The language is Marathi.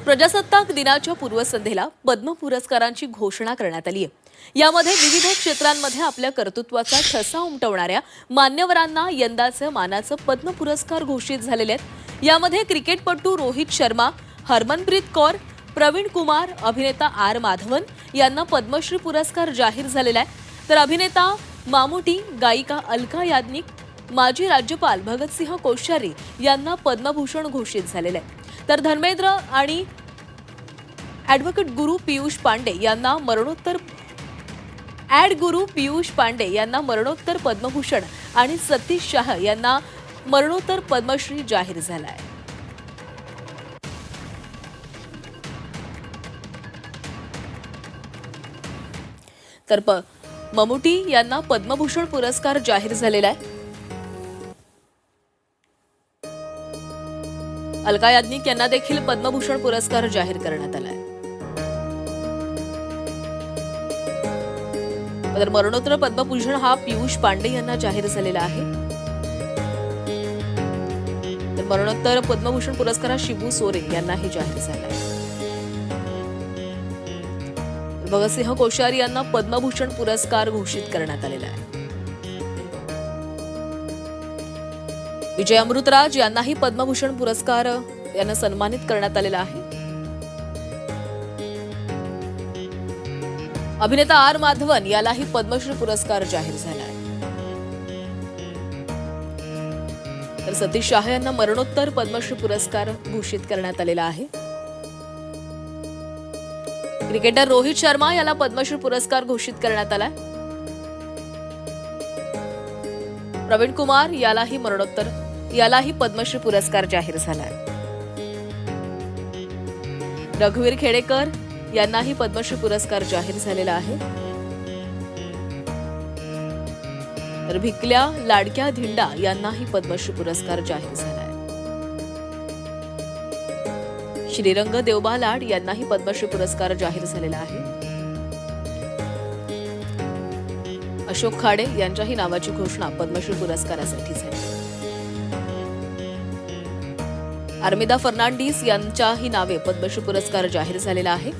प्रजासत्ताक दिनाच्या पूर्वसंध्येला पद्म पुरस्कारांची घोषणा करण्यात आली आहे। यामध्ये विविध क्षेत्रांमध्ये आपल्या कर्तृत्वाचा ठसा उमटवणाऱ्या मान्यवरांना यंदाचे मानाचे पद्म पुरस्कार घोषित झालेले आहेत। यामध्ये क्रिकेटपटू रोहित शर्मा, हरमनप्रीत कौर, प्रवीण कुमार, अभिनेता आर माधवन यांना पद्मश्री पुरस्कार जाहीर झालेला आहे। तर अभिनेता मामुटी, गायिका अलका याज्ञिक, माजी राज्यपाल भगतसिंह कोश्यारी यांना पद्मभूषण घोषित झालेले आहे। तर धर्मेंद्र आणि ॲडव्होकेट गुरु पियुष पांडे यांना मरणोत्तर पद्मभूषण आणि सतीश शाह यांना मरणोत्तर पद्मश्री जाहीर झाला आहे। तर ममुटी यांना पद्मभूषण पुरस्कार जाहीर झालेला आहे। अलका याज्ञिक यांना देखील पद्मभूषण पुरस्कार जाहीर करण्यात आला आहे। तर मरणोत्तर पद्मभूषण हा पियुष पांडे यांना जाहीर झालेला आहे। तर मरणोत्तर पद्मभूषण पुरस्कार हा शिबू सोरे यांनाही जाहीर झाला आहे। भगतसिंह कोश्यारी यांना पद्मभूषण पुरस्कार घोषित करण्यात आलेला आहे। विजय अमृतराज यांनाही पद्मभूषण पुरस्कार यांना सन्मानित करण्यात आलेला आहे। अभिनेता आर माधवन यालाही पद्मश्री पुरस्कार जाहीर झाला आहे। तर सतीश शाह यांना मरणोत्तर पद्मश्री पुरस्कार घोषित करण्यात आलेला आहे। क्रिकेटर रोहित शर्मा याला पद्मश्री पुरस्कार घोषित करण्यात आला आहे। प्रवीण कुमार यालाही पद्मश्री पुरस्कार जाहीर झाला आहे। रघुवीर खेडेकर यांनाही पद्मश्री पुरस्कार जाहीर झालेला आहे। तर भिकल्या लाडक्या धिंडा यांनाही पद्मश्री पुरस्कार जाहीर झाला आहे। श्रीरंग देवबा लाड यांनाही पद्मश्री पुरस्कार जाहीर झालेला आहे। अशोक खाडे यांच्याही नावाची घोषणा पद्मश्री पुरस्कारासाठी झाली। आर्मिदा फर्नांडिस यांच्याही नावे पद्मश्री पुरस्कार जाहीर झालेला आहे।